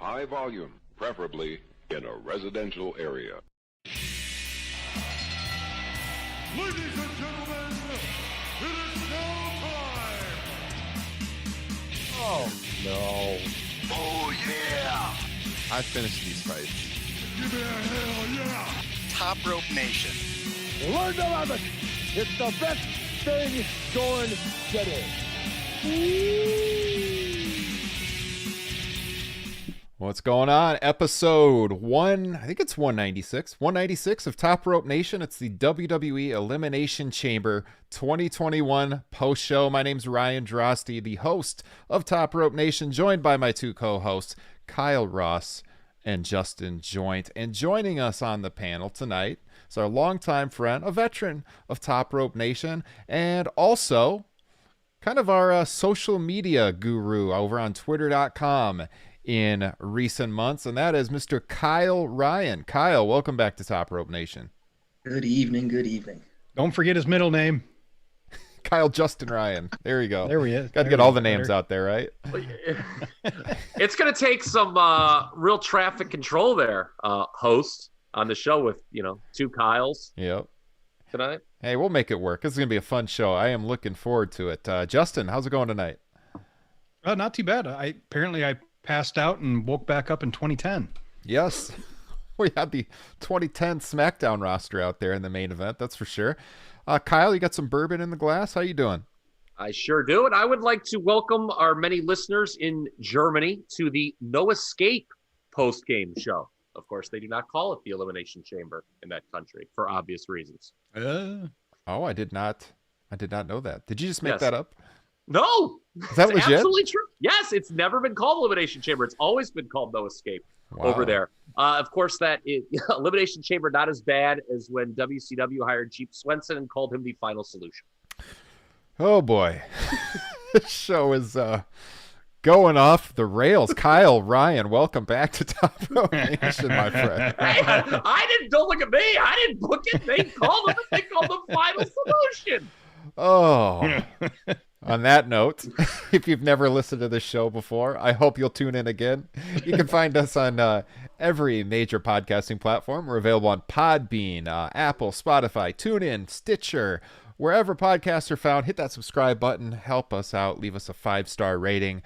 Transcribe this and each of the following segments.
high volume, preferably in a residential area. Ladies and gentlemen, it is now time! Oh, no. Oh, yeah! I finished these fights. Give me a hell yeah! Top Rope Nation. Learn to love it. It's the best thing going today. What's going on? Episode 196 of Top Rope Nation. It's the WWE Elimination Chamber 2021 post show. My name's Ryan Drosty, the host of Top Rope Nation, joined by my two co-hosts, Kyle Ross and Justin Joint. And joining us on the panel tonight is our longtime friend, a veteran of Top Rope Nation, and also kind of our social media guru over on Twitter.com in recent months, and that is Mr. Kyle Ryan. Kyle, welcome back to Top Rope Nation. Good evening, good evening. Don't forget his middle name. Kyle Justin Ryan. There we go. There he is. Got to get all the names out there, right? It's going to take some real traffic control there, host, on the show with, two Kyles. Yep. Tonight. Hey, we'll make it work. This is going to be a fun show. I am looking forward to it. Justin, how's it going tonight? Not too bad. I passed out and woke back up in 2010. Yes. We had the 2010 SmackDown roster out there in the main event, that's for sure. Kyle, you got some bourbon in the glass? How you doing? I sure do. And I would like to welcome our many listeners in Germany to the No Escape post-game show. Of course, they do not call it the Elimination Chamber in that country for obvious reasons. Oh, I did not know that. Did you just make that up? No. Is that legit? Absolutely true. Yes, it's never been called Elimination Chamber. It's always been called No Escape over there. Of course, Elimination Chamber not as bad as when WCW hired Jeep Swenson and called him the final solution. Oh, boy. This show is going off the rails. Kyle Ryan, welcome back to Top Rope Nation, my friend. Hey, don't look at me. I didn't book it. They called it the final solution. Oh. On that note, if you've never listened to this show before, I hope you'll tune in again. You can find us on every major podcasting platform. We're available on Podbean, Apple, Spotify, TuneIn, Stitcher, wherever podcasts are found. Hit that subscribe button. Help us out. Leave us a 5-star rating.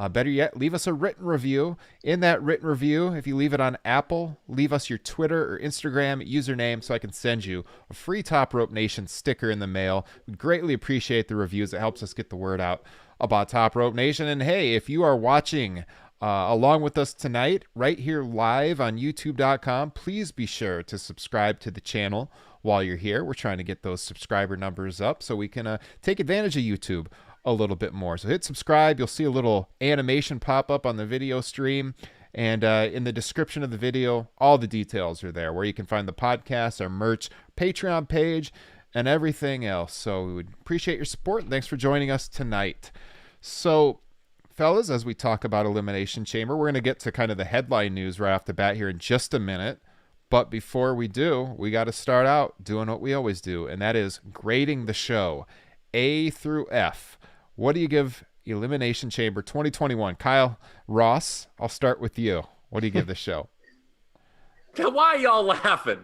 Better yet, leave us a written review. In that written review, if you leave it on Apple, leave us your Twitter or Instagram username so I can send you a free Top Rope Nation sticker in the mail. We'd greatly appreciate the reviews. It helps us get the word out about Top Rope Nation. And hey, if you are watching along with us tonight, right here live on YouTube.com, please be sure to subscribe to the channel while you're here. We're trying to get those subscriber numbers up so we can take advantage of YouTube a little bit more. So hit subscribe. You'll see a little animation pop up on the video stream. And in the description of the video, all the details are there where you can find the podcast, our merch, Patreon page, and everything else. So we would appreciate your support. And thanks for joining us tonight. So, fellas, as we talk about Elimination Chamber, we're going to get to kind of the headline news right off the bat here in just a minute. But before we do, we got to start out doing what we always do, and that is grading the show, A through F. What do you give Elimination Chamber 2021? Kyle Ross, I'll start with you. What do you give the show? Why are y'all laughing?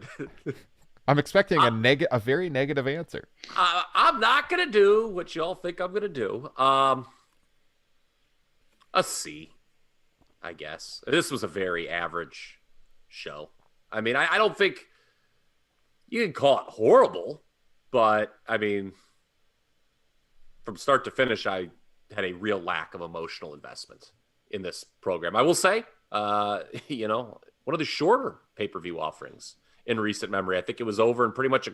I'm expecting a very negative answer. I'm not going to do what y'all think I'm going to do. A C, I guess. This was a very average show. I mean, I don't think you can call it horrible, but I mean, from start to finish, I had a real lack of emotional investment in this program. I will say, one of the shorter pay-per-view offerings in recent memory. I think it was over in pretty much a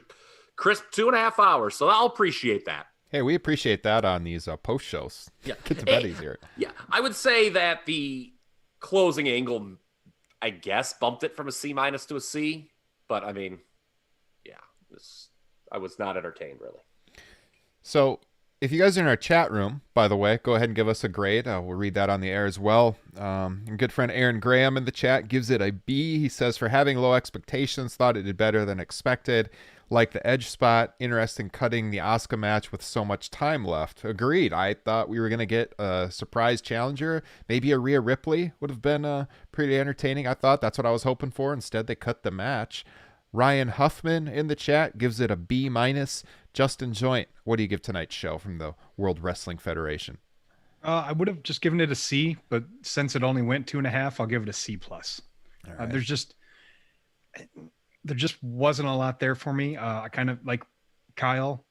crisp 2.5 hours, so I'll appreciate that. Hey, we appreciate that on these post shows. Yeah. Get to bed easier. Yeah, I would say that the closing angle, I guess, bumped it from a C- to a C, but I mean, yeah, I was not entertained, really. So, if you guys are in our chat room, by the way, go ahead and give us a grade. We'll read that on the air as well. Good friend Aaron Graham in the chat gives it a B. He says, for having low expectations, thought it did better than expected. Like the Edge spot, interesting cutting the Asuka match with so much time left. Agreed. I thought we were going to get a surprise challenger. Maybe a Rhea Ripley would have been pretty entertaining. I thought that's what I was hoping for. Instead, they cut the match. Ryan Huffman in the chat gives it a B-. Justin Joint, what do you give tonight's show from the World Wrestling Federation? I would have just given it a C, but since it only went 2.5, I'll give it a C+. Right. There just wasn't a lot there for me. I kind of like Kyle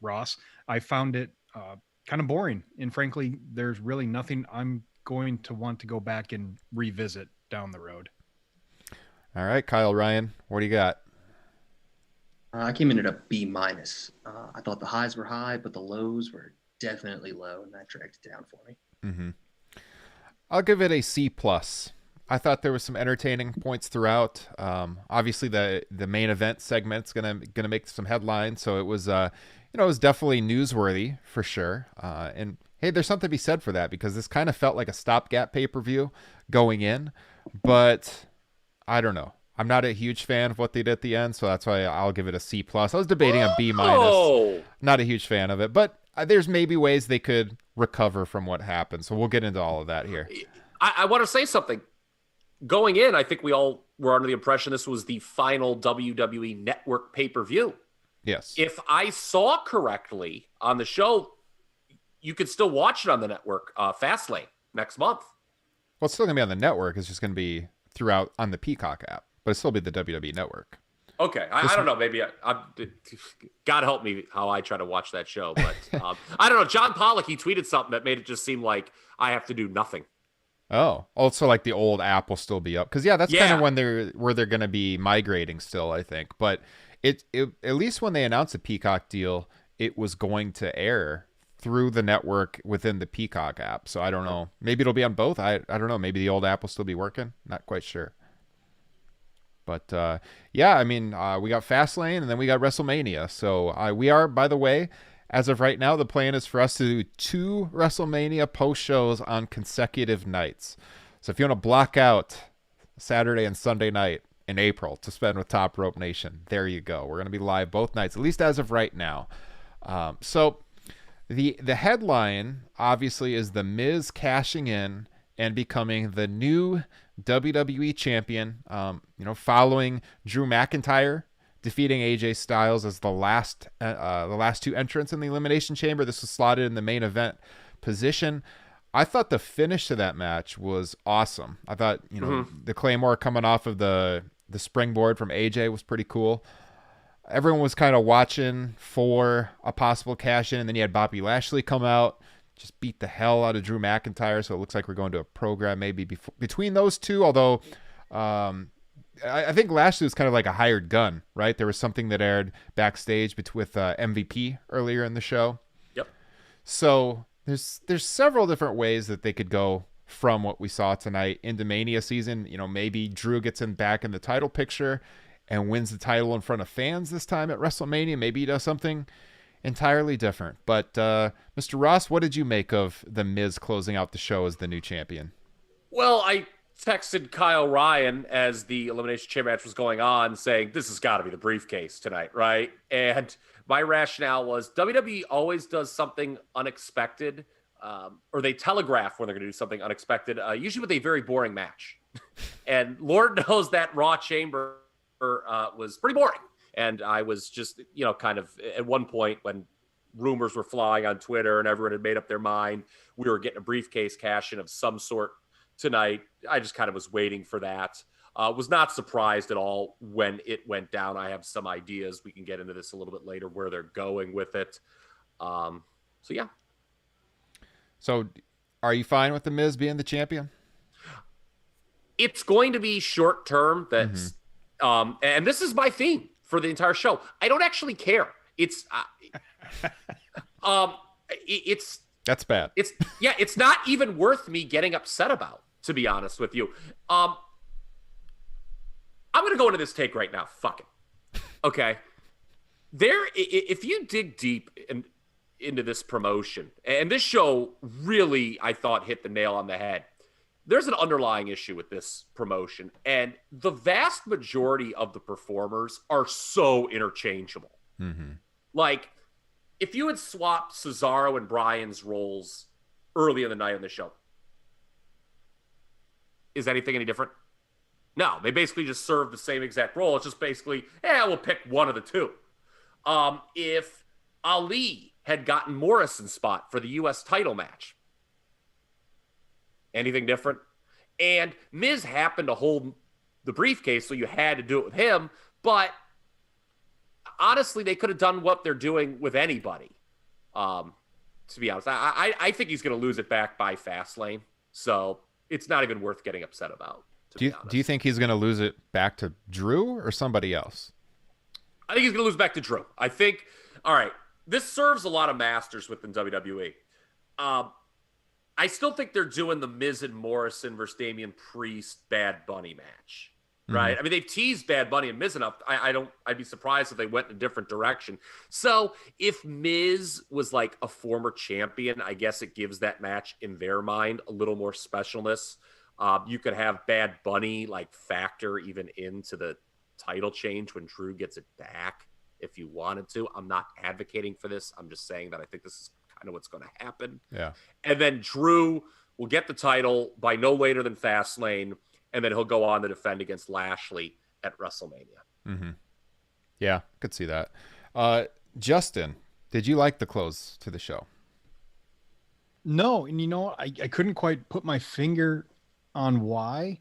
Ross. I found it kind of boring. And frankly, there's really nothing I'm going to want to go back and revisit down the road. All right, Kyle Ryan, what do you got? I came in at a B-. I thought the highs were high, but the lows were definitely low, and that dragged it down for me. Mm-hmm. I'll give it a C+. I thought there was some entertaining points throughout. Obviously, the main event segment's gonna make some headlines, so it was it was definitely newsworthy for sure. And hey, there's something to be said for that because this kind of felt like a stopgap pay-per-view going in, but I don't know. I'm not a huge fan of what they did at the end, so that's why I'll give it a C+. I was debating a B-. Not a huge fan of it, but there's maybe ways they could recover from what happened. So we'll get into all of that here. I want to say something. Going in, I think we all were under the impression this was the final WWE Network pay-per-view. Yes. If I saw correctly on the show, you could still watch it on the network, Fastlane, next month. Well, it's still going to be on the network. It's just going to be throughout on the Peacock app, but it'll still be the WWE Network. Okay. I don't know. Maybe God help me how I try to watch that show. But I don't know. John Pollock, he tweeted something that made it just seem like I have to do nothing. Oh, also like the old app will still be up. Because, that's kind of where they're going to be migrating still, I think. But it at least when they announced the Peacock deal, it was going to air through the network within the Peacock app. So I don't know. Maybe it'll be on both. I don't know. Maybe the old app will still be working. Not quite sure. But we got Fastlane and then we got WrestleMania. So we are, by the way, as of right now, the plan is for us to do 2 WrestleMania post shows on consecutive nights. So if you want to block out Saturday and Sunday night in April to spend with Top Rope Nation, there you go. We're going to be live both nights, at least as of right now. So the headline, obviously, is The Miz cashing in and becoming the new WWE Champion, following Drew McIntyre defeating AJ Styles as the last 2 entrants in the Elimination Chamber. This was slotted in the main event position. I thought the finish to that match was awesome. I thought, the Claymore coming off of the springboard from AJ was pretty cool. Everyone was kind of watching for a possible cash in, and then you had Bobby Lashley come out, just beat the hell out of Drew McIntyre. So it looks like we're going to a program maybe between those two, although I think Lashley was kind of like a hired gun, right? There was something that aired backstage with MVP earlier in the show. Yep. So there's several different ways that they could go from what we saw tonight into Mania season. Maybe Drew gets back in the title picture and wins the title in front of fans this time at WrestleMania. Maybe he does something entirely different. But Mr. Ross, what did you make of The Miz closing out the show as the new champion? Well, I texted Kyle Ryan as the Elimination Chamber match was going on saying, this has got to be the briefcase tonight, right? And my rationale was WWE always does something unexpected, or they telegraph when they're going to do something unexpected, usually with a very boring match. And Lord knows that Raw Chamber was pretty boring. And I was just, kind of at one point when rumors were flying on Twitter and everyone had made up their mind, we were getting a briefcase cash-in of some sort tonight. I just kind of was waiting for that. Was not surprised at all when it went down. I have some ideas. We can get into this a little bit later where they're going with it. Yeah. So are you fine with The Miz being the champion? It's going to be short term. That's and this is my theme for the entire show. I don't actually care. It's that's bad. It's not even worth me getting upset about, to be honest with you. I'm going to go into this take right now. Fuck it. Okay. If you dig deep into this promotion, and this show really, I thought, hit the nail on the head. there's an underlying issue with this promotion, and the vast majority of the performers are so interchangeable. Mm-hmm. Like, if you had swapped Cesaro and Bryan's roles early in the night on the show, is anything any different? No, they basically just serve the same exact role. It's just basically, we'll pick one of the two. If Ali had gotten Morrison's spot for the U.S. title match, anything different? And Miz happened to hold the briefcase, so you had to do it with him. But honestly, they could have done what they're doing with anybody. To be honest, I think he's going to lose it back by Fastlane. So it's not even worth getting upset about. Do you think he's going to lose it back to Drew or somebody else? I think he's going to lose back to Drew. I think, all right, this serves a lot of masters within WWE. I still think they're doing the Miz and Morrison versus Damian Priest Bad Bunny match, right? I mean, they've teased Bad Bunny and Miz enough. I'd be surprised if they went in a different direction. So if Miz was like a former champion, I guess it gives that match in their mind a little more specialness. You could have Bad Bunny like factor even into the title change when Drew gets it back if you wanted to. I'm not advocating for this. I'm just saying that I think this is kind of what's going to happen. Yeah. And then Drew will get the title by no later than Fastlane, and then he'll go on to defend against Lashley at WrestleMania. Mm-hmm. Yeah, could see that. Justin, did you like the close to the show? No, and I couldn't quite put my finger on why,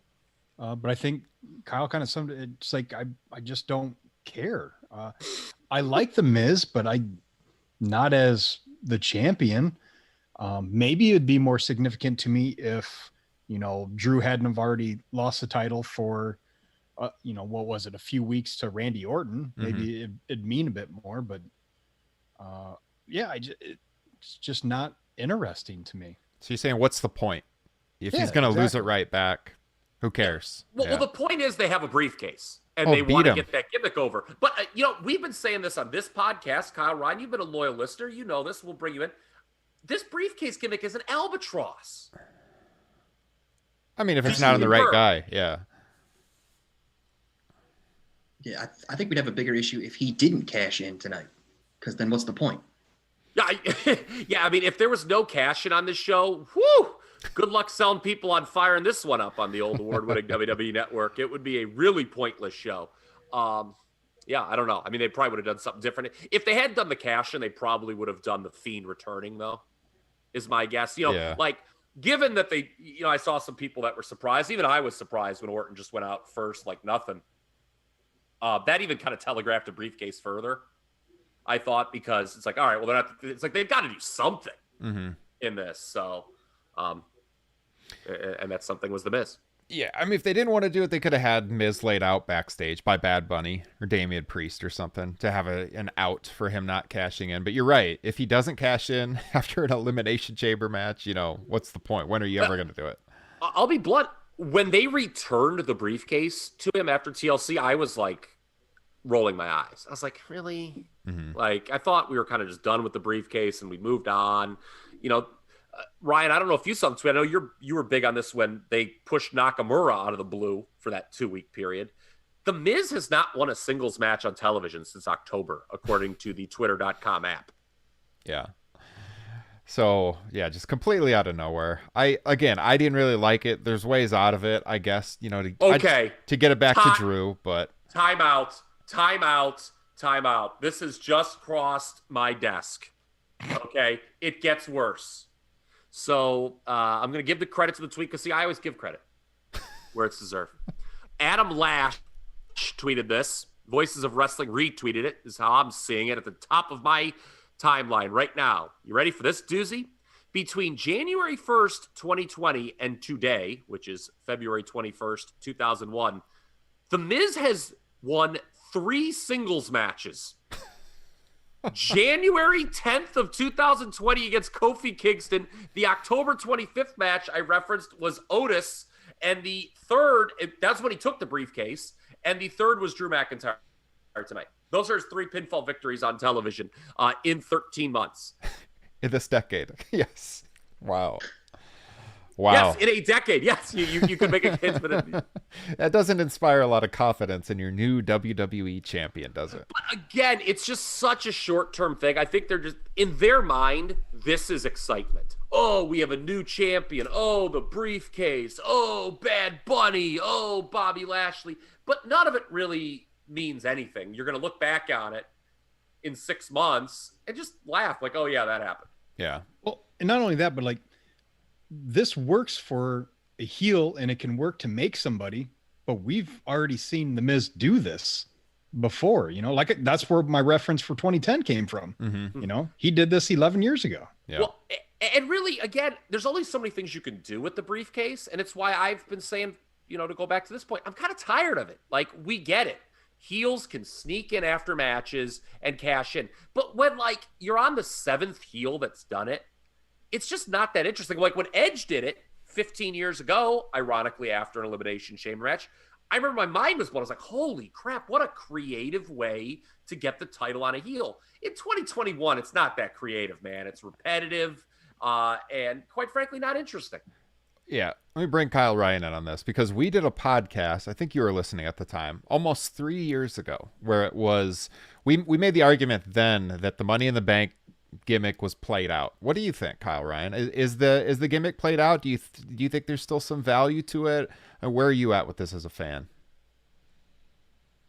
but I think Kyle kind of summed it. It's like I just don't care. I like the Miz, but not as the champion. Maybe it'd be more significant to me if Drew hadn't have already lost the title for what was it, a few weeks to Randy Orton. Maybe it'd mean a bit more, but it's just not interesting to me. So you're saying, what's the point if he's going to lose it right back? Who cares? Well, the point is they have a briefcase and they want to get that gimmick over. But we've been saying this on this podcast. Kyle Ryan, you've been a loyal listener. You know this. We'll bring you in. This briefcase gimmick is an albatross. I mean, if it's not on the right guy, yeah. Yeah, I think we'd have a bigger issue if he didn't cash in tonight, because then what's the point? Yeah, I mean, if there was no cash in on this show, whoo, good luck selling people on firing this one up on the old award-winning WWE Network. It would be a really pointless show. Yeah, I don't know. I mean, they probably would have done something different. If they had done the cash in, they probably would have done the Fiend returning, though, is my guess. Like, given that they, I saw some people that were surprised. Even I was surprised when Orton just went out first like nothing. That even kind of telegraphed a briefcase further, I thought, because it's like, all right, well, it's like they've got to do something in this. So, and that something was the Miz. Yeah, I mean, if they didn't want to do it, they could have had Miz laid out backstage by Bad Bunny or Damian Priest or something to have an out for him not cashing in. But you're right. If he doesn't cash in after an Elimination Chamber match, what's the point? When are you ever going to do it? I'll be blunt. When they returned the briefcase to him after TLC, I was like rolling my eyes. I was like, really? Like, I thought we were kind of just done with the briefcase and we moved on. Ryan, I don't know if you saw the tweet. I know you were big on this when they pushed Nakamura out of the blue for that 2-week period. The Miz has not won a singles match on television since October, according to the Twitter.com app. Yeah. So, yeah, just completely out of nowhere. I didn't really like it. There's ways out of it, I guess, to get it back to Drew, but... Time out. This has just crossed my desk. Okay? It gets worse. So I'm going to give the credit to the tweet because, I always give credit where it's deserved. Adam Lash tweeted this. Voices of Wrestling retweeted it. This is how I'm seeing it at the top of my timeline right now. You ready for this doozy? Between January 1st, 2020 and today, which is February 21st, 2001, The Miz has won 3 singles matches. January 10th of 2020 against Kofi Kingston. The October 25th match I referenced was Otis. And the third, that's when he took the briefcase. And the third was Drew McIntyre tonight. Those are his 3 pinfall victories on television in 13 months. In this decade. Yes. Wow. Wow. Yes, in a decade. Yes, you could make a case, but That doesn't inspire a lot of confidence in your new WWE champion, does it? But again, it's just such a short-term thing. I think they're just, in their mind, this is excitement. Oh, we have a new champion. Oh, the briefcase. Oh, Bad Bunny. Oh, Bobby Lashley. But none of it really means anything. You're going to look back on it in 6 months and just laugh like, oh, yeah, that happened. Yeah. Well, and not only that, but like, this works for a heel and it can work to make somebody, but we've already seen The Miz do this before, like that's where my reference for 2010 came from. Mm-hmm. He did this 11 years ago. Yeah. Well, and really, again, there's only so many things you can do with the briefcase. And it's why I've been saying, to go back to this point, I'm kind of tired of it. Like, we get it. Heels can sneak in after matches and cash in. But when, like, you're on the 7th heel that's done it, it's just not that interesting. Like when Edge did it 15 years ago, ironically after an Elimination Chamber match, I remember my mind was blown. I was like, holy crap, what a creative way to get the title on a heel. In 2021, it's not that creative, man. It's repetitive and quite frankly, not interesting. Yeah. Let me bring Kyle Ryan in on this because we did a podcast, I think you were listening at the time, almost 3 years ago, where it was, we made the argument then that the Money in the Bank gimmick was played out. What do you think, Kyle Ryan? Is the gimmick played out? Do you think there's still some value to it? And where are you at with this as a fan?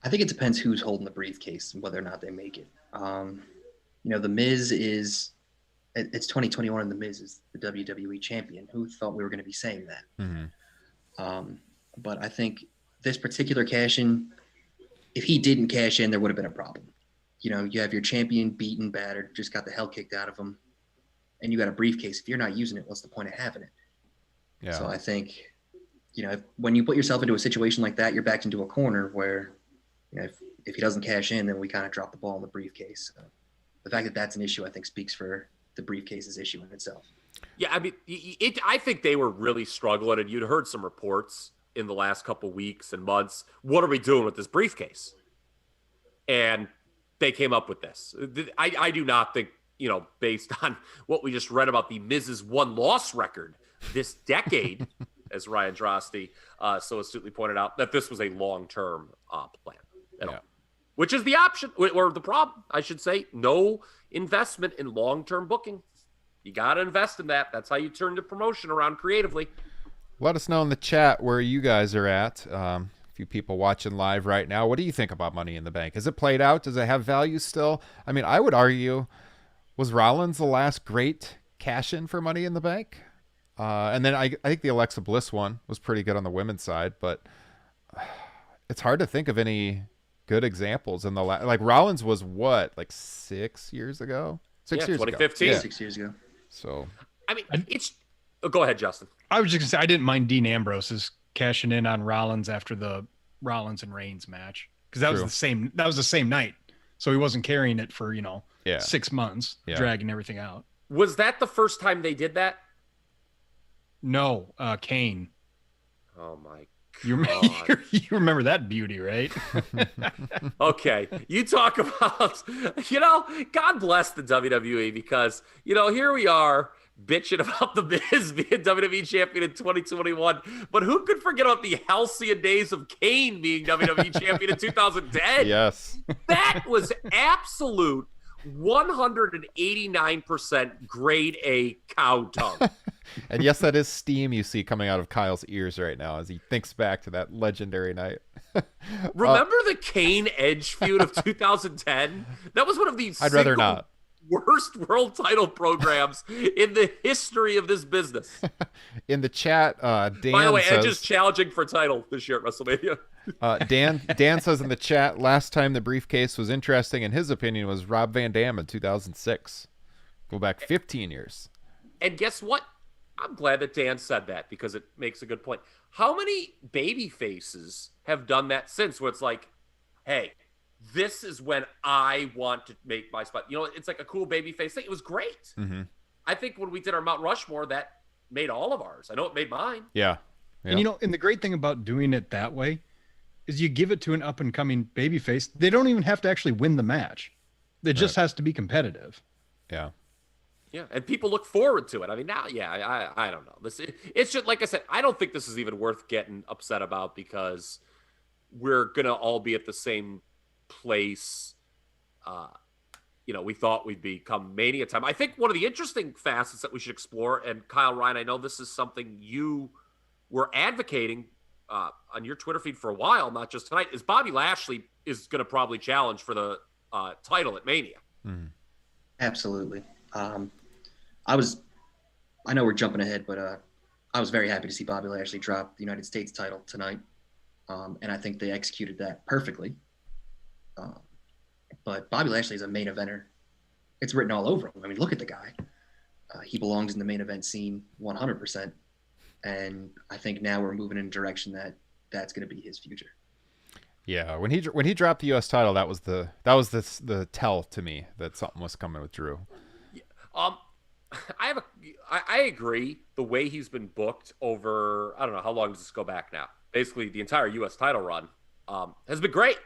I think it depends who's holding the briefcase and whether or not they make it. The Miz it's 2021 and The Miz is the WWE Champion. Who thought we were going to be saying that? Mm-hmm. But I think this particular cash-in, if he didn't cash in, there would have been a problem. You have your champion beaten, battered, just got the hell kicked out of him, and you got a briefcase. If you're not using it, what's the point of having it? Yeah. So I think, when you put yourself into a situation like that, you're backed into a corner where, if he doesn't cash in, then we kind of drop the ball in the briefcase. So the fact that that's an issue, I think, speaks for the briefcase's issue in itself. Yeah, I mean, I think they were really struggling, and you'd heard some reports in the last couple weeks and months. What are we doing with this briefcase? And they came up with this. I do not think, based on what we just read about the Miz's one-loss record this decade, as Ryan Drosty so astutely pointed out, that this was a long-term plan at all. Which is the option, or the problem, I should say. No investment in long-term booking. You got to invest in that. That's how you turn the promotion around creatively. Let us know in the chat where you guys are at. Few people watching live right now. What do you think about Money in the Bank? Is it played out? Does it have value still? I mean, I would argue, was Rollins the last great cash-in for Money in the Bank? And then I think the Alexa Bliss one was pretty good on the women's side, but it's hard to think of any good examples in the like Rollins was what, like 6 years ago? 6 years 2015. ago. Yeah. 6 years ago. So I mean, it's go ahead, Justin. I was just gonna say I didn't mind Dean Ambrose's cashing in on Rollins after the Rollins and Reigns match because that was the same night, so he wasn't carrying it for 6 months, dragging everything out. Was that the first time they did that? No, Kane. Oh my You remember that beauty, right? Okay. You talk about, God bless the WWE because, here we are bitching about the Miz being WWE Champion in 2021. But who could forget about the halcyon days of Kane being WWE Champion in 2010? yes. That was absolute 189% grade A cow tongue. And yes, that is steam you see coming out of Kyle's ears right now as he thinks back to that legendary night. Remember the Kane Edge feud of 2010? That was one of the I'd rather not. worst world title programs in the history of this business. In the chat, Dan By the way, says, Edge is challenging for title this year at WrestleMania. Dan says in the chat, last time the briefcase was interesting, in his opinion, was Rob Van Dam in 2006. Go back 15 years. And guess what? I'm glad that Dan said that because it makes a good point. How many baby faces have done that since where it's like, hey, this is when I want to make my spot. It's like a cool baby face thing. It was great. Mm-hmm. I think when we did our Mount Rushmore, that made all of ours. I know it made mine. Yeah. And and the great thing about doing it that way is you give it to an up and coming babyface. They don't even have to actually win the match. It just has to be competitive. Yeah. Yeah, and people look forward to it. I mean, now, yeah, I don't know. It's just like I said. I don't think this is even worth getting upset about because we're gonna all be at the same place. We thought we'd be come Mania time. I think one of the interesting facets that we should explore, and Kyle Ryan, I know this is something you were advocating on your Twitter feed for a while, not just tonight, is Bobby Lashley is going to probably challenge for the title at Mania. Mm. Absolutely. I know we're jumping ahead, but I was very happy to see Bobby Lashley drop the United States title tonight. And I think they executed that perfectly. But Bobby Lashley is a main eventer. It's written all over him. I mean, look at the guy. He belongs in the main event scene 100%. And I think now we're moving in a direction that's going to be his future. Yeah, when he dropped the U.S. title, that was the tell to me that something was coming with Drew. I agree. The way he's been booked over, I don't know how long does this go back now? Basically, the entire U.S. title run has been great.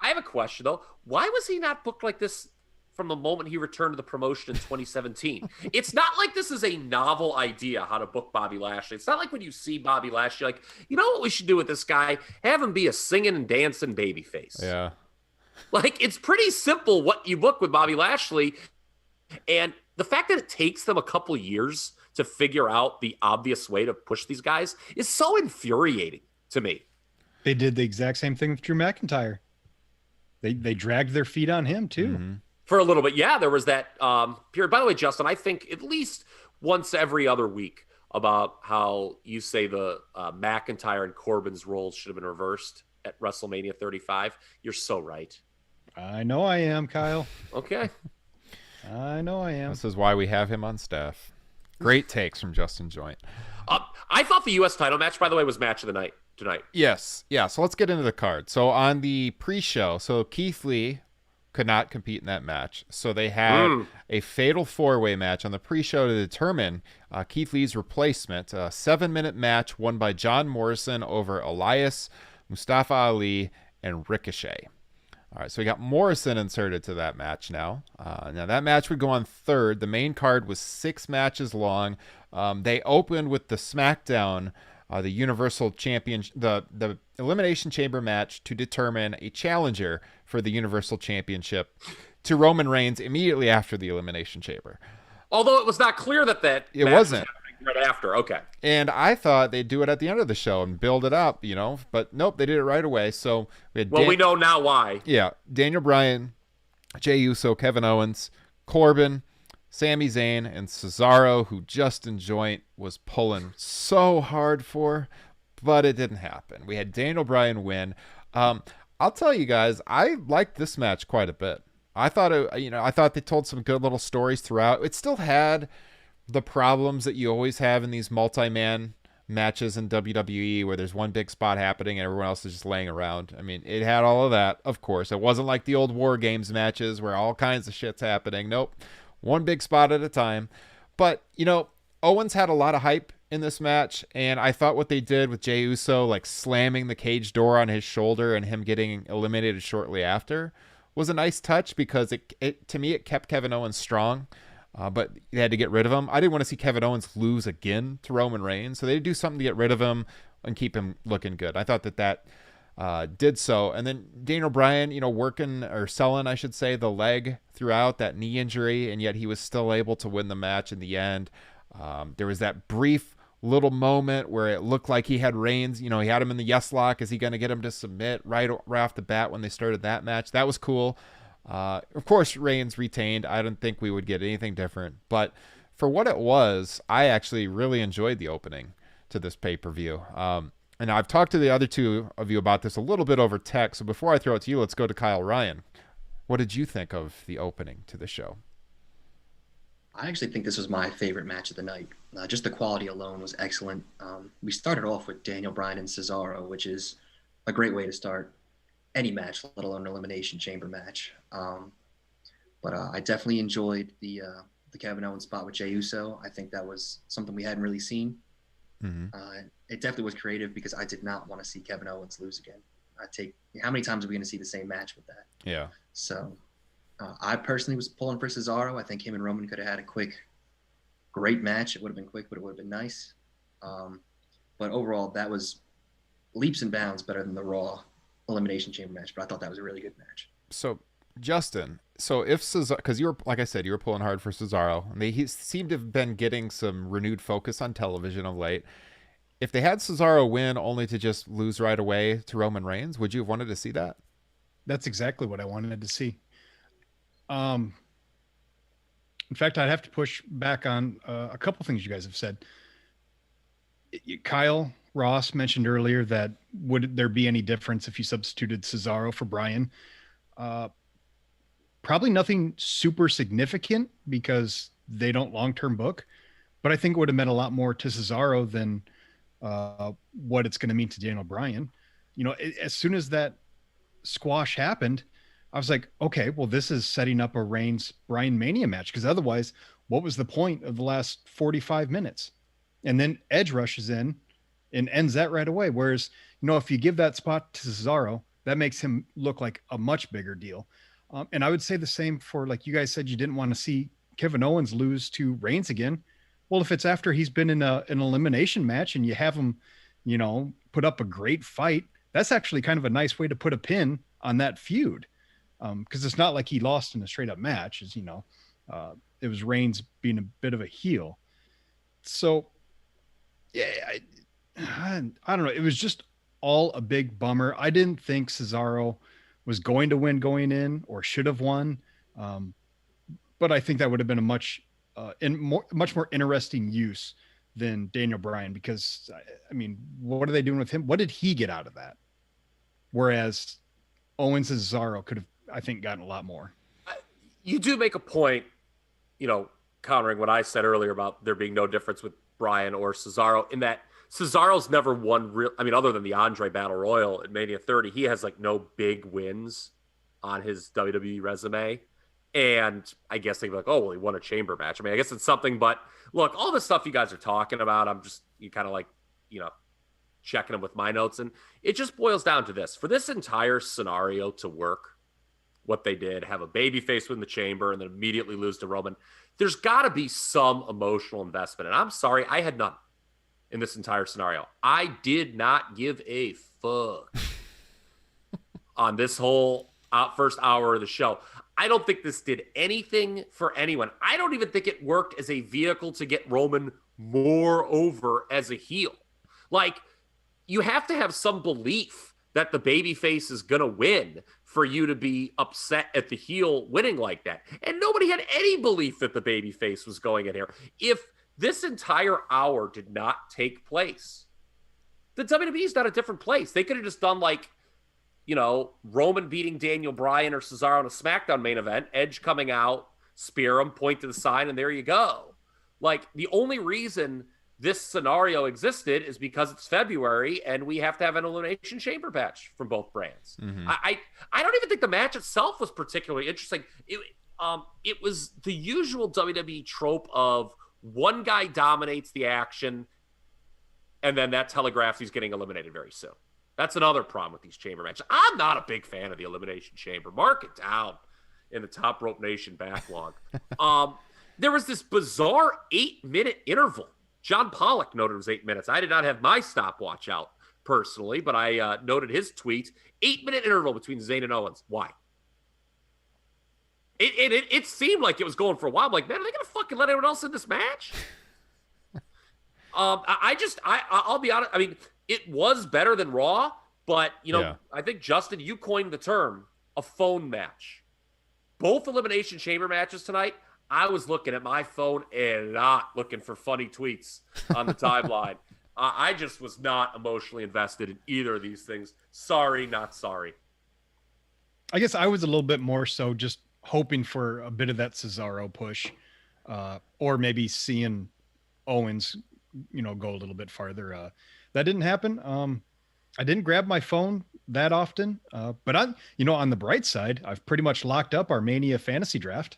I have a question though. Why was he not booked like this from the moment he returned to the promotion in 2017? It's not like this is a novel idea how to book Bobby Lashley. It's not like when you see Bobby Lashley, like, you know what we should do with this guy? Have him be a singing and dancing babyface. Yeah. Like, it's pretty simple what you book with Bobby Lashley. And the fact that it takes them a couple years to figure out the obvious way to push these guys is so infuriating to me. They did the exact same thing with Drew McIntyre. They dragged their feet on him too. Mm-hmm. For a little bit. Yeah, there was that period. By the way, Justin, I think at least once every other week about how you say the McIntyre and Corbin's roles should have been reversed at WrestleMania 35. You're so right. I know I am, Kyle. Okay. I know I am. This is why we have him on staff. Great takes from Justin Joint. I thought the U.S. title match, by the way, was match of the night tonight. Yes. Yeah, so let's get into the card. So on the pre-show, Keith Lee could not compete in that match. So they had a fatal four-way match on the pre-show to determine Keith Lee's replacement. A 7-minute match won by John Morrison over Elias, Mustafa Ali, and Ricochet. All right, so we got Morrison inserted to that match now. Now that match would go on third. The main card was 6 matches long. They opened with the SmackDown, the Universal Champion, the Elimination Chamber match to determine a challenger for the Universal Championship to Roman Reigns immediately after the Elimination Chamber. Although it was not clear that it wasn't. Right after, okay. And I thought they'd do it at the end of the show and build it up, but nope, they did it right away. So we had we know now why. Yeah, Daniel Bryan, Jey Uso, Kevin Owens, Corbin, Sami Zayn, and Cesaro, who Justin Joint was pulling so hard for, but it didn't happen. We had Daniel Bryan win. I'll tell you guys, I liked this match quite a bit. I thought they told some good little stories throughout. It still had the problems that you always have in these multi-man matches in WWE where there's one big spot happening and everyone else is just laying around. I mean, it had all of that, of course. It wasn't like the old War Games matches where all kinds of shit's happening. Nope. One big spot at a time. But, Owens had a lot of hype in this match, and I thought what they did with Jey Uso, like slamming the cage door on his shoulder and him getting eliminated shortly after, was a nice touch because it to me, it kept Kevin Owens strong. But they had to get rid of him. I didn't want to see Kevin Owens lose again to Roman Reigns, so they did do something to get rid of him and keep him looking good. I thought that did so. And then Daniel Bryan, working or selling, I should say, the leg throughout that knee injury, and yet he was still able to win the match in the end. There was that brief little moment where it looked like he had Reigns. He had him in the yes lock. Is he going to get him to submit right off the bat when they started that match? That was cool. Of course, Reigns retained. I didn't think we would get anything different. But for what it was, I actually really enjoyed the opening to this pay-per-view. And I've talked to the other two of you about this a little bit over text. So before I throw it to you, let's go to Kyle Ryan. What did you think of the opening to the show? I actually think this was my favorite match of the night. Just the quality alone was excellent. We started off with Daniel Bryan and Cesaro, which is a great way to start any match, let alone an Elimination Chamber match. But I definitely enjoyed the Kevin Owens spot with Jey Uso. I think that was something we hadn't really seen. Mm-hmm. It definitely was creative because I did not want to see Kevin Owens lose again. How many times are we going to see the same match with that? Yeah. So I personally was pulling for Cesaro. I think him and Roman could have had a quick great match. It would have been quick, but it would have been nice. But overall, that was leaps and bounds better than the Raw Elimination Chamber match. But I thought that was a really good match. So, Justin, so if Cesaro, because you were, like I said, you were pulling hard for Cesaro, and he seemed to have been getting some renewed focus on television of late. If they had Cesaro win only to just lose right away to Roman Reigns, would you have wanted to see that? That's exactly what I wanted to see. In fact, I'd have to push back on a couple things you guys have said. Kyle Ross mentioned earlier that would there be any difference if you substituted Cesaro for Bryan? Probably nothing super significant because they don't long-term book, but I think it would have meant a lot more to Cesaro than what it's going to mean to Daniel Bryan. You know, as soon as that squash happened, I was like, okay, well, this is setting up a Reigns Bryan Mania match, because otherwise, what was the point of the last 45 minutes? And then Edge rushes in and ends that right away. Whereas, you know, if you give that spot to Cesaro, that makes him look like a much bigger deal. And I would say the same for, like you guys said, you didn't want to see Kevin Owens lose to Reigns again. Well, if it's after he's been in an elimination match and you have him, you know, put up a great fight, that's actually kind of a nice way to put a pin on that feud. Because it's not like he lost in a straight up match, as you know, it was Reigns being a bit of a heel. So, yeah, I don't know. It was just all a big bummer. I didn't think Cesaro was going to win going in or should have won. But I think that would have been a much more interesting use than Daniel Bryan, because I mean, what are they doing with him? What did he get out of that? Whereas Owens and Cesaro could have, I think, gotten a lot more. You do make a point, you know, countering what I said earlier about there being no difference with Bryan or Cesaro, in that Cesaro's never won real. I mean, other than the Andre Battle Royal at Mania 30, he has like no big wins on his WWE resume. And I guess they'd be like, oh, well, he won a chamber match. I mean, I guess it's something, but look, all the stuff you guys are talking about, I'm just, you kind of like, you know, checking them with my notes. And it just boils down to this. For this entire scenario to work, what they did, have a babyface win the chamber and then immediately lose to Roman, there's got to be some emotional investment. And I'm sorry, I had none in this entire scenario. I did not give a fuck on this whole first hour of the show. I don't think this did anything for anyone. I don't even think it worked as a vehicle to get Roman more over as a heel. Like, you have to have some belief that the babyface is going to win for you to be upset at the heel winning like that. And nobody had any belief that the babyface was going in here. If this entire hour did not take place, the WWE's not a different place. They could have just done like, you know, Roman beating Daniel Bryan or Cesaro in a SmackDown main event, Edge coming out, spear him, point to the sign, and there you go. Like, the only reason this scenario existed is because it's February and we have to have an Elimination Chamber match from both brands. Mm-hmm. I don't even think the match itself was particularly interesting. It was the usual WWE trope of one guy dominates the action and then that telegraphs he's getting eliminated very soon. That's another problem with these chamber matches. I'm not a big fan of the Elimination Chamber. Mark it down in the Top Rope Nation backlog. There was this bizarre 8-minute interval. John Pollock noted it was 8 minutes. I did not have my stopwatch out personally, but I noted his tweet. 8-minute interval between Zayn and Owens. Why? It seemed like it was going for a while. I'm like, man, are they going to fucking let anyone else in this match? I'll be honest. I mean, it was better than Raw, but, you know, yeah. I think, Justin, you coined the term a phone match. Both Elimination Chamber matches tonight, I was looking at my phone and not looking for funny tweets on the timeline. I just was not emotionally invested in either of these things. Sorry, not sorry. I guess I was a little bit more so just hoping for a bit of that Cesaro push, or maybe seeing Owens, you know, go a little bit farther. That didn't happen. I didn't grab my phone that often, but on the bright side, I've pretty much locked up our Mania fantasy draft.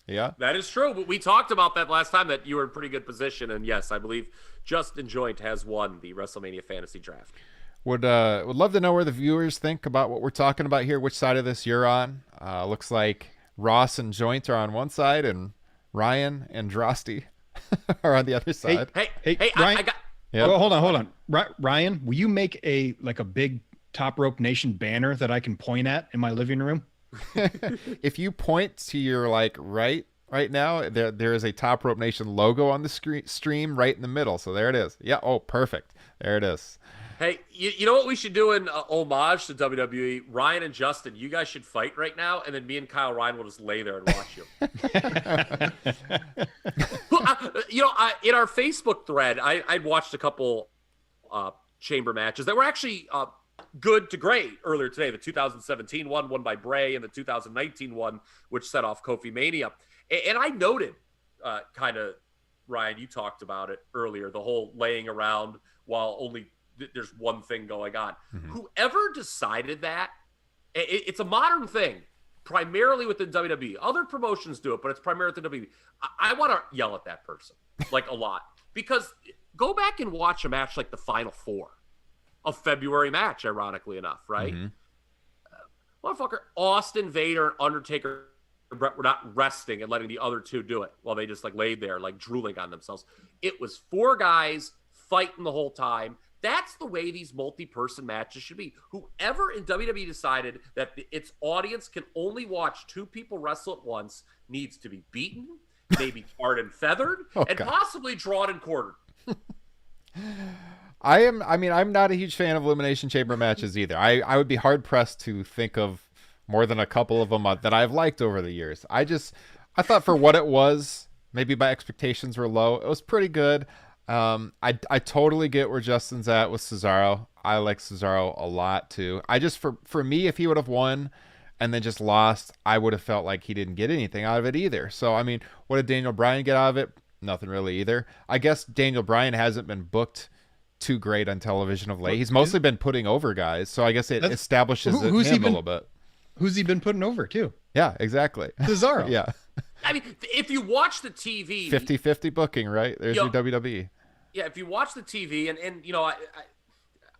Yeah, that is true. But we talked about that last time, that you were in pretty good position. And yes, I believe Justin Joint has won the WrestleMania fantasy draft. Would love to know where the viewers think about what we're talking about here. Which side of this you're on? Looks like Ross and Joint are on one side, and Ryan and Drosty are on the other side. Hey, Ryan. I got. Yep. Oh, hold on. Ryan, will you make a big Top Rope Nation banner that I can point at in my living room? If you point to your right now, there is a Top Rope Nation logo on the stream right in the middle. So there it is. Yeah. Oh, perfect. There it is. Hey, you know what we should do in homage to WWE? Ryan and Justin, you guys should fight right now, and then me and Kyle Ryan will just lay there and watch you. In our Facebook thread, I'd watched a couple chamber matches that were actually good to great earlier today. The 2017 one won by Bray, and the 2019 one, which set off Kofi Mania. And I noted kind of, Ryan, you talked about it earlier, the whole laying around while only there's one thing going on. Mm-hmm. Whoever decided that, it's a modern thing, primarily within WWE. Other promotions do it, but it's primarily within WWE. I want to yell at that person, a lot. Because go back and watch a match like the Final Four, a February match, ironically enough, right? Mm-hmm. Motherfucker, Austin, Vader, and Undertaker were not resting and letting the other two do it while they just laid there drooling on themselves. It was four guys fighting the whole time. That's the way these multi-person matches should be. Whoever in WWE decided that its audience can only watch two people wrestle at once needs to be beaten, maybe tarred and feathered, and possibly drawn and quartered. I'm not a huge fan of Elimination Chamber matches either. I would be hard pressed to think of more than a couple of them that I've liked over the years. I thought for what it was, maybe my expectations were low. It was pretty good. I totally get where Justin's at with Cesaro. I like Cesaro a lot too. For me, if he would have won and then just lost, I would have felt like he didn't get anything out of it either. So, what did Daniel Bryan get out of it? Nothing really either. I guess Daniel Bryan hasn't been booked too great on television of late. He's mostly been putting over guys. So I guess it establishes him a little bit. Who's he been putting over too? Yeah, exactly. Cesaro. Yeah. If you watch the TV, 50-50 booking, right? There's your WWE. Yeah, if you watch the TV, and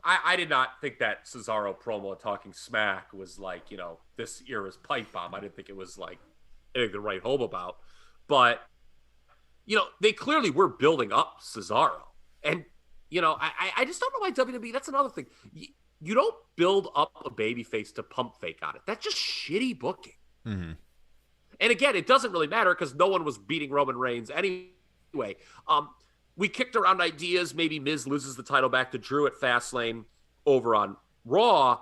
I did not think that Cesaro promo talking smack was this era's pipe bomb. I didn't think it was anything to write home about. But, they clearly were building up Cesaro. And, I just don't know why WWE, that's another thing. You don't build up a babyface to pump fake on it. That's just shitty booking. Mm-hmm. And again, it doesn't really matter because no one was beating Roman Reigns anyway. We kicked around ideas. Maybe Miz loses the title back to Drew at Fastlane over on Raw.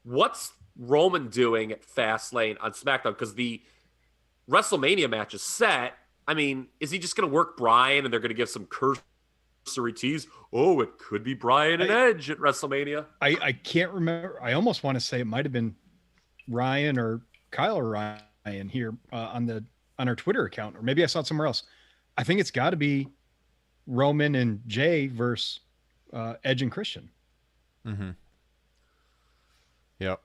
What's Roman doing at Fastlane on SmackDown? Because the WrestleMania match is set. Is he just going to work Bryan and they're going to give some cursory tease? Oh, it could be Bryan and Edge at WrestleMania. I can't remember. I almost want to say it might have been Ryan or Kyle or Ryan here on our Twitter account, or maybe I saw it somewhere else. I think it's got to be Roman and Jay versus Edge and Christian. Mm-hmm. Yep.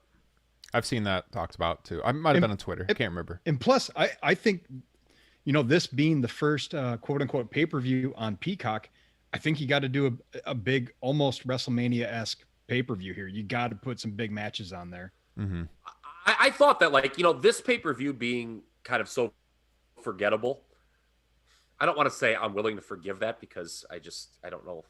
I've seen that talked about too. I might have been on Twitter. I can't remember. And plus, I think, this being the first quote unquote pay-per-view on Peacock, I think you got to do a big, almost WrestleMania-esque pay-per-view here. You got to put some big matches on there. Mm-hmm. I thought that this pay-per-view being kind of so forgettable, I don't want to say I'm willing to forgive that because I don't know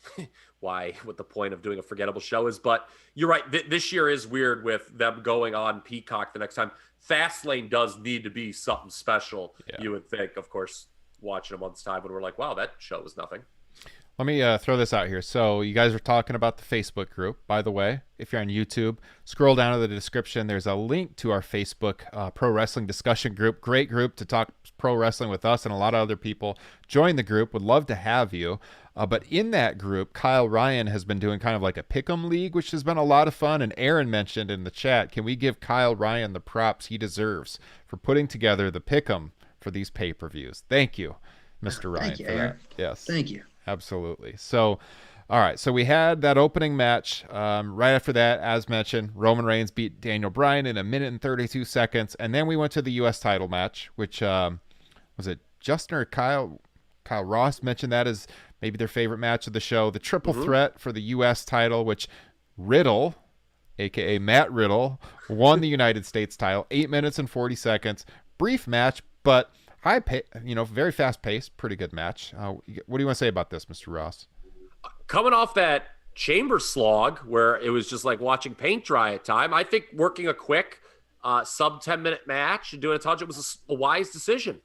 what the point of doing a forgettable show is, but you're right. This year is weird with them going on Peacock the next time. Fastlane does need to be something special. Yeah. You would think, of course, watching a month's time when we're like, wow, that show was nothing. Let me throw this out here. So you guys are talking about the Facebook group. By the way, if you're on YouTube, scroll down to the description. There's a link to our Facebook pro wrestling discussion group. Great group to talk pro wrestling with us and a lot of other people. Join the group. Would love to have you. But in that group, Kyle Ryan has been doing kind of like a pick'em league, which has been a lot of fun. And Aaron mentioned in the chat, can we give Kyle Ryan the props he deserves for putting together the pick'em for these pay-per-views? Thank you, Mr. Ryan. Thank you, Aaron. That. Yes. Thank you. Absolutely. So, all right. So we had that opening match. Right after that, as mentioned, Roman Reigns beat Daniel Bryan in 1 minute and 32 seconds. And then we went to the U.S. title match, which was it Justin or Kyle Ross mentioned that as maybe their favorite match of the show. The triple threat for the U.S. title, which Riddle, a.k.a. Matt Riddle, won the United States title, 8 minutes and 40 seconds. Brief match, but very fast paced, pretty good match. What do you want to say about this, Mr. Ross? Coming off that chamber slog where it was just like watching paint dry at time, I think working a quick sub 10-minute match and doing a touch, it was a wise decision.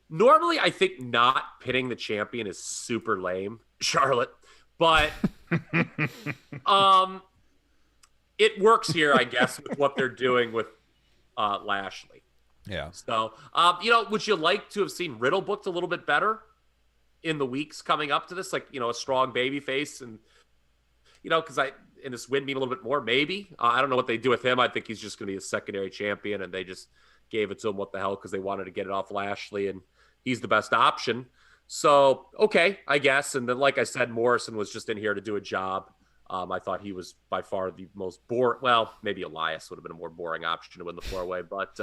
Normally I think not pitting the champion is super lame, Charlotte, but it works here, I guess, with what they're doing with Lashley. Yeah. So, would you like to have seen Riddle booked a little bit better in the weeks coming up to this? Like, a strong baby face and, because in this win mean a little bit more, maybe. I don't know what they do with him. I think he's just going to be a secondary champion, and they just gave it to him, what the hell, because they wanted to get it off Lashley, and he's the best option. So, okay, I guess. And then, like I said, Morrison was just in here to do a job. I thought he was by far the most boring. Well, maybe Elias would have been a more boring option to win the 4-way. But,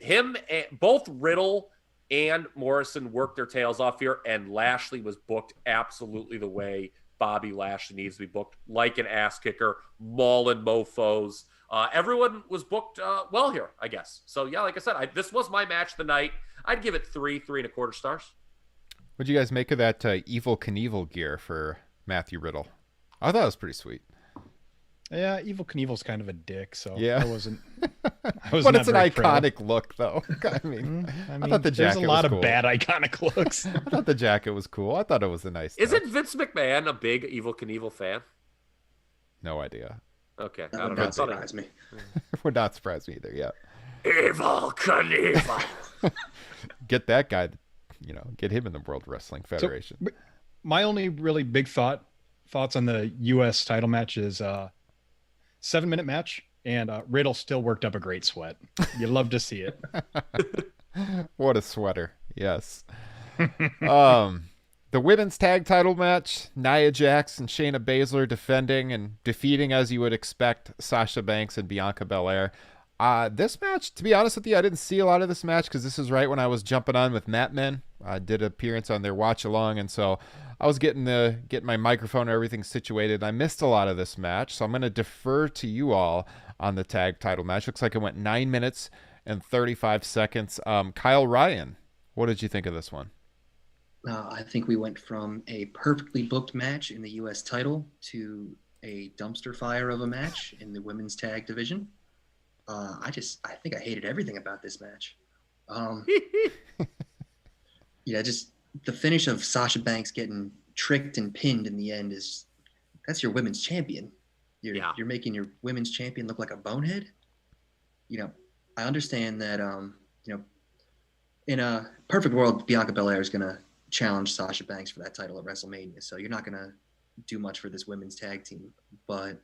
him, both Riddle and Morrison worked their tails off here, and Lashley was booked absolutely the way Bobby Lashley needs to be booked, like an ass kicker, mauling mofos. Everyone was booked well here, I guess. So, yeah, like I said, this was my match of the night. I'd give it 3.25 stars. What'd you guys make of that Evil Knievel gear for Matthew Riddle? I thought it was pretty sweet. Yeah, Evil Knievel's kind of a dick, so yeah. I was but it's an iconic look, though. I mean, I thought the jacket there's a lot was cool. of bad iconic looks. I thought the jacket was cool. I thought it was a nice touch. Isn't Vince McMahon a big Evil Knievel fan? No idea. Okay, That I would don't know. not surprise me. Would not surprise me either, yeah. Evil Knievel. Get that guy, get him in the World Wrestling Federation. So, my only really big thoughts on the U.S. title match is 7-minute match, and Riddle still worked up a great sweat. You love to see it. What a sweater. Yes. The women's tag title match, Nia Jax and Shayna Baszler defending and defeating, as you would expect, Sasha Banks and Bianca Belair. This match, to be honest with you, I didn't see a lot of this match because this is right when I was jumping on with Mat Men. I did an appearance on their watch along, and so I was getting my microphone and everything situated. I missed a lot of this match, so I'm going to defer to you all on the tag title match. Looks like it went 9 minutes and 35 seconds. Kyle Ryan, what did you think of this one? I think we went from a perfectly booked match in the U.S. title to a dumpster fire of a match in the women's tag division. I think I hated everything about this match. Just the finish of Sasha Banks getting tricked and pinned in the end that's your women's champion. You're making your women's champion look like a bonehead. I understand that, in a perfect world, Bianca Belair is going to challenge Sasha Banks for that title at WrestleMania. So you're not going to do much for this women's tag team, but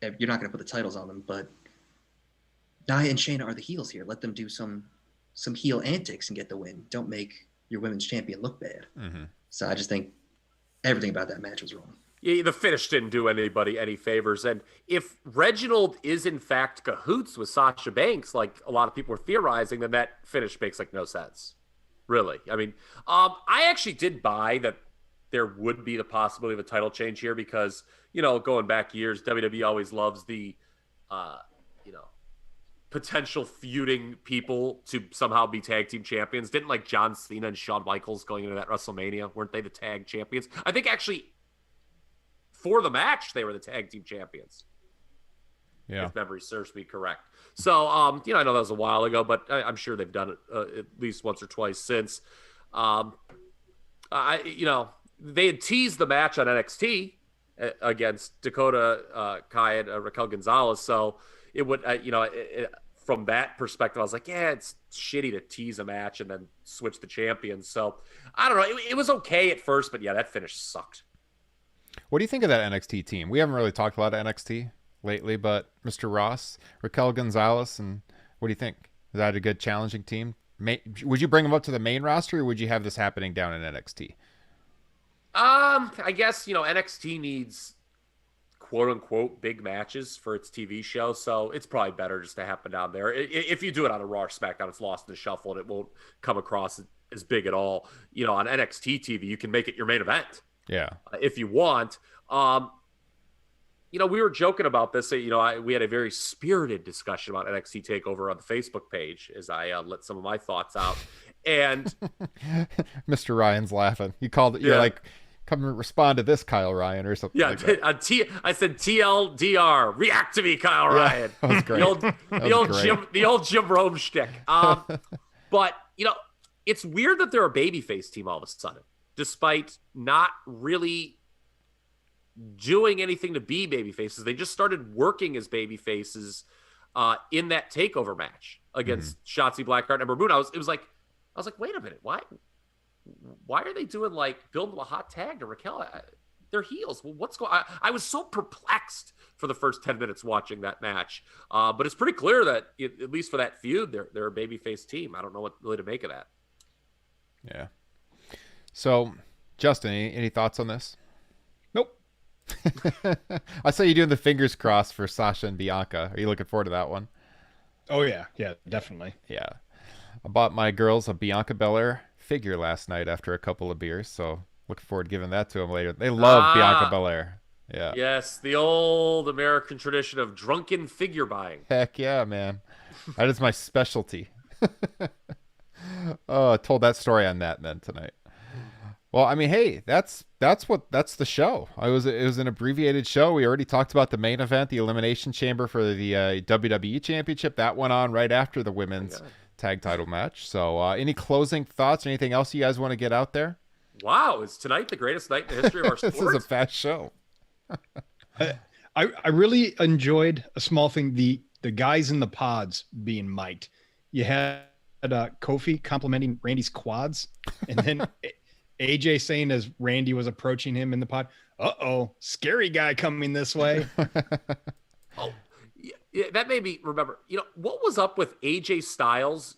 you're not going to put the titles on them. But Nia and Shayna are the heels here. Let them do some heel antics and get the win. Don't make your women's champion look bad. Mm-hmm. So I just think everything about that match was wrong. Yeah, the finish didn't do anybody any favors. And if Reginald is in fact cahoots with Sasha Banks, like a lot of people were theorizing, then that finish makes no sense. Really. I mean, I actually did buy that there would be the possibility of a title change here because, going back years, WWE always loves the, potential feuding people to somehow be tag team champions. Didn't like John Cena and Shawn Michaels going into that WrestleMania? Weren't they the tag champions? I think actually for the match, they were the tag team champions. Yeah. If memory serves me correct. So, I know that was a while ago, but I'm sure they've done it at least once or twice since. They had teased the match on NXT against Dakota Kai and Raquel Gonzalez. So it would, from that perspective, I was like, yeah, it's shitty to tease a match and then switch the champions. So I don't know. It was okay at first, but yeah, that finish sucked. What do you think of that NXT team? We haven't really talked a lot of NXT lately, but Mr. Ross, Raquel Gonzalez, and what do you think? Is that a good challenging team? Would you bring them up to the main roster, or would you have this happening down in NXT? I guess, NXT needs quote unquote big matches for its TV show. So it's probably better just to happen down there. If you do it on a Raw or SmackDown, it's lost in the shuffle and it won't come across as big at all. On NXT TV, you can make it your main event. Yeah. If you want. we were joking about this. We had a very spirited discussion about NXT TakeOver on the Facebook page as I let some of my thoughts out. And Mr. Ryan's laughing. You called it. You're like, come and respond to this, Kyle Ryan, or something. Yeah, like that. I said TLDR. React to me, Kyle Ryan. That was great. The old Jim Rome shtick. But it's weird that they're a babyface team all of a sudden, despite not really doing anything to be babyfaces. They just started working as babyfaces in that takeover match against Shotzi Blackheart and Ember Moon. I was like, wait a minute, why are they doing like building a hot tag to Raquel? They're heels. Well, what's going on? I was so perplexed for the first 10 minutes watching that match. But it's pretty clear that at least for that feud, they're a babyface team. I don't know what really to make of that. Yeah. So, Justin, any thoughts on this? Nope. I saw you doing the fingers crossed for Sasha and Bianca. Are you looking forward to that one? Oh, yeah. Yeah, definitely. Yeah. I bought my girls a Bianca Belair figure last night after a couple of beers, so looking forward to giving that to them later. They love Bianca Belair. Yeah. Yes, the old American tradition of drunken figure buying. Heck yeah, man. That is my specialty. Oh, I told that story on Mad Men tonight. Well, I mean, hey, that's the show. It was an abbreviated show. We already talked about the main event, the Elimination Chamber for the WWE Championship. That went on right after the women's tag title match. So, any closing thoughts or anything else you guys want to get out there? Wow, is tonight the greatest night in the history of our sport? This is a fast show. I really enjoyed a small thing, the guys in the pods being mic'd. You had Kofi complimenting Randy's quads, and then AJ saying as Randy was approaching him in the pod, "Uh-oh, scary guy coming this way." Oh, yeah, that made me remember, what was up with AJ Styles,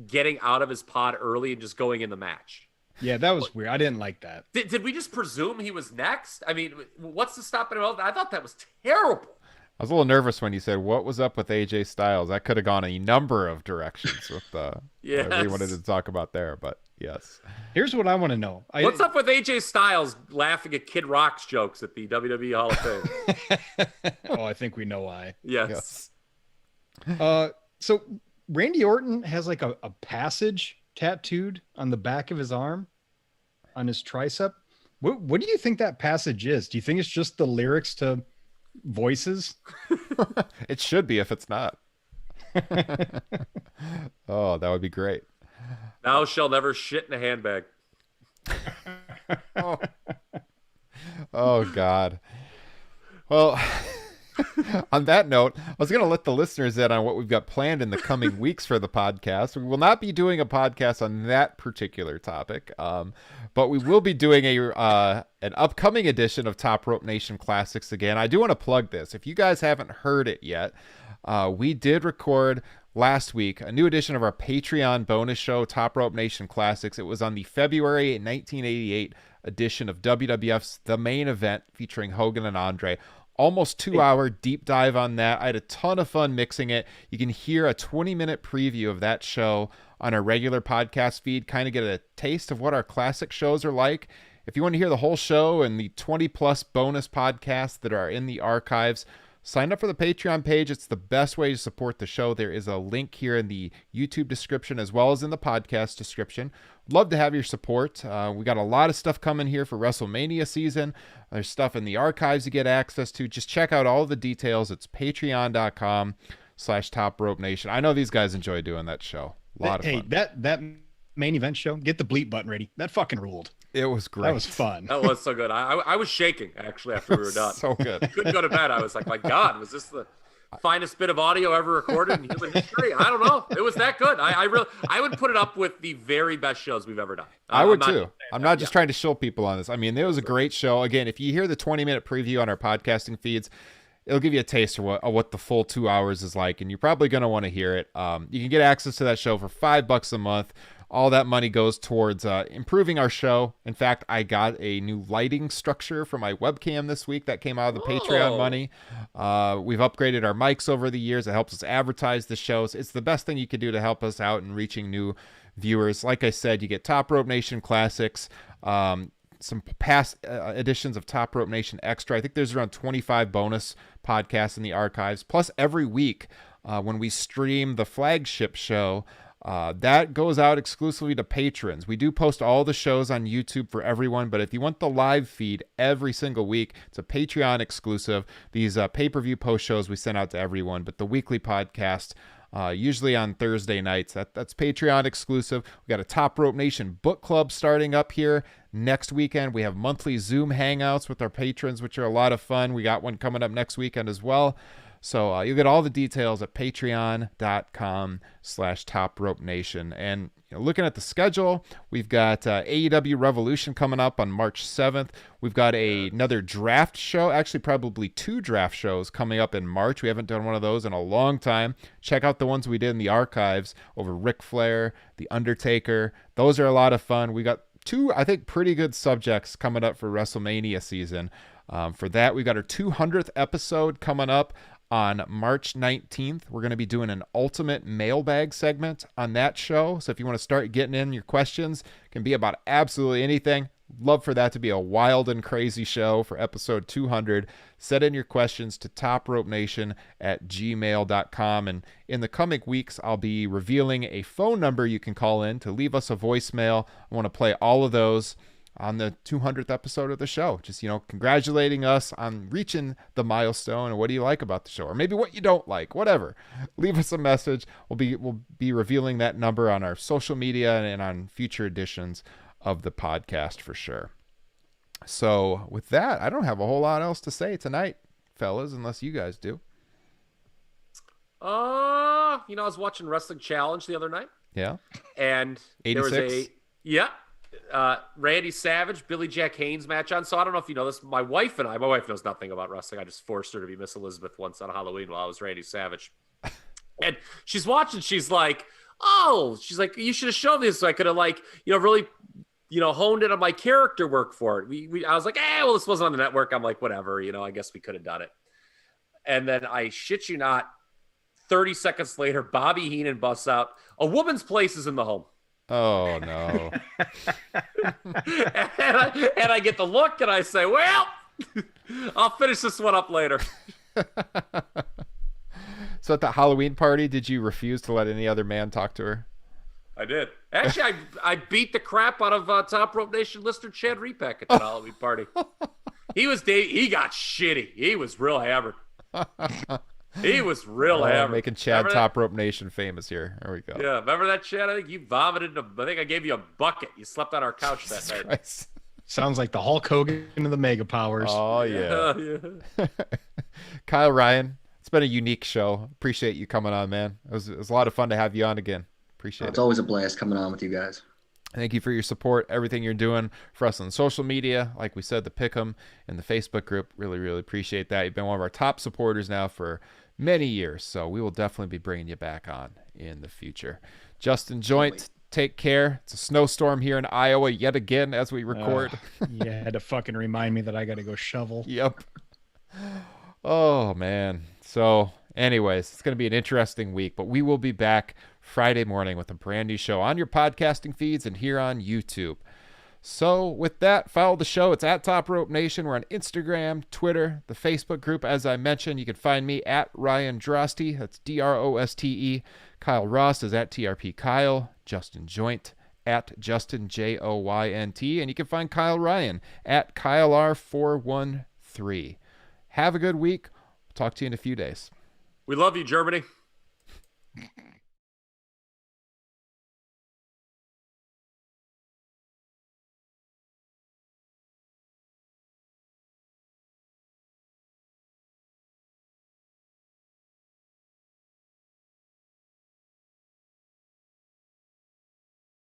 getting out of his pod early and just going in the match? Yeah, that was weird. I didn't like that. Did we just presume he was next? I mean, what's the stopping him? I thought that was terrible. I was a little nervous when you said, what was up with AJ Styles? That could have gone a number of directions with whatever you wanted to talk about there, but yes. Here's what I want to know. What's up with AJ Styles laughing at Kid Rock's jokes at the WWE Hall of Fame? Oh, I think we know why. Yes. So Randy Orton has like a passage tattooed on the back of his arm, on his tricep. What do you think that passage is? Do you think it's just the lyrics to Voices? It should be if it's not. Oh, that would be great. Thou shall never shit in a handbag. Oh God. Well, on that note, I was going to let the listeners in on what we've got planned in the coming weeks for the podcast. We will not be doing a podcast on that particular topic, but we will be doing an upcoming edition of Top Rope Nation Classics again. I do want to plug this. If you guys haven't heard it yet, we did record last week a new edition of our Patreon bonus show, Top Rope Nation Classics. It was on the February 1988 edition of WWF's The Main Event featuring Hogan and Andre. Almost 2-hour deep dive on that. I had a ton of fun mixing it. You can hear a 20-minute preview of that show on our regular podcast feed, kind of get a taste of what our classic shows are like. If you want to hear the whole show and the 20-plus bonus podcasts that are in the archives, sign up for the Patreon page. It's the best way to support the show. There is a link here in the YouTube description as well as in the podcast description. Love to have your support. We got a lot of stuff coming here for WrestleMania season. There's stuff in the archives you get access to. Just check out all the details. It's patreon.com/Top Rope Nation. I know these guys enjoy doing that show. A lot of fun. Hey, that main event show, get the bleep button ready. That fucking ruled. It was great. That was fun. That was so good. I was shaking, actually, after we were done. So good. I couldn't go to bed. I was like, my God, was this the finest bit of audio ever recorded in human history? I don't know. It was that good. I would put it up with the very best shows we've ever done. I would too. I'm not just trying to shill people on this. I mean, it was a great show. Again, if you hear the 20-minute preview on our podcasting feeds, it'll give you a taste of what the full 2 hours is like, and you're probably going to want to hear it. You can get access to that show for $5 a month. All that money goes towards improving our show. In fact, I got a new lighting structure for my webcam this week that came out of the Patreon money. We've upgraded our mics over the years. It helps us advertise the shows. It's the best thing you could do to help us out in reaching new viewers. Like I said, you get Top Rope Nation Classics, some past editions of Top Rope Nation Extra. I think there's around 25 bonus podcasts in the archives. Plus, every week when we stream the flagship show, that goes out exclusively to patrons. We do post all the shows on YouTube for everyone, but if you want the live feed every single week, it's a Patreon exclusive. These pay-per-view post shows we send out to everyone, but the weekly podcast, usually on Thursday nights, that's Patreon exclusive. We got a Top Rope Nation book club starting up here next weekend. We have monthly Zoom hangouts with our patrons, which are a lot of fun. We got one coming up next weekend as well. So you'll get all the details at patreon.com/topropenation. And looking at the schedule, we've got AEW Revolution coming up on March 7th. We've got another draft show, actually probably 2 draft shows coming up in March. We haven't done one of those in a long time. Check out the ones we did in the archives over Ric Flair, The Undertaker. Those are a lot of fun. We got 2, I think, pretty good subjects coming up for WrestleMania season. For that, we got our 200th episode coming up on March 19th. We're going to be doing an ultimate mailbag segment on that show. So if you want to start getting in your questions, it can be about absolutely anything. Love for that to be a wild and crazy show for episode 200. Set in your questions to topropenation@gmail.com. And in the coming weeks, I'll be revealing a phone number you can call in to leave us a voicemail. I want to play all of those on the 200th episode of the show. Just, congratulating us on reaching the milestone, and what do you like about the show? Or maybe what you don't like, whatever. Leave us a message. We'll be revealing that number on our social media and on future editions of the podcast for sure. So with that, I don't have a whole lot else to say tonight, fellas, unless you guys do. I was watching Wrestling Challenge the other night. Yeah. And 86? there was Randy Savage, Billy Jack Haynes match on. So I don't know if you know this. My wife knows nothing about wrestling. I just forced her to be Miss Elizabeth once on Halloween while I was Randy Savage. And she's watching. She's like, you should have shown me this so I could have really, honed in on my character work for it. I was like, this wasn't on the network. I'm like, whatever, I guess we could have done it. And then I shit you not, 30 seconds later, Bobby Heenan busts out, "A woman's place is in the home." Oh, no. and I get the look and I say, well, I'll finish this one up later. So at the Halloween party, did you refuse to let any other man talk to her? I did. Actually, I beat the crap out of Top Rope Nation listener Chad Repack at the Halloween party. He got shitty. He was real hammered. He was real hammered. Making Chad Top Rope Nation famous here. There we go. Yeah, remember that, Chad? I think you vomited. I think I gave you a bucket. You slept on our couch that night. Christ. Sounds like the Hulk Hogan of the Mega Powers. Oh, yeah. Kyle Ryan, it's been a unique show. Appreciate you coming on, man. It was a lot of fun to have you on again. Appreciate it. It's always a blast coming on with you guys. Thank you for your support, everything you're doing for us on social media. Like we said, the Pick'em and the Facebook group. Really, really appreciate that. You've been one of our top supporters now for many years, so we will definitely be bringing you back on in the future. Justin Joint, take care. It's a snowstorm here in Iowa yet again as we record. You had to fucking remind me that I got to go shovel. Yep. Oh, man. So, anyways, it's going to be an interesting week, but we will be back Friday morning with a brand new show on your podcasting feeds and here on YouTube. So with that, follow the show. It's at Top Rope Nation. We're on Instagram, Twitter, the Facebook group. As I mentioned, you can find me at Ryan Droste. That's Droste. Kyle Ross is at TRP Kyle. Justin Joint at Justin Joynt. And you can find Kyle Ryan at KyleR413. Have a good week. Talk to you in a few days. We love you, Germany.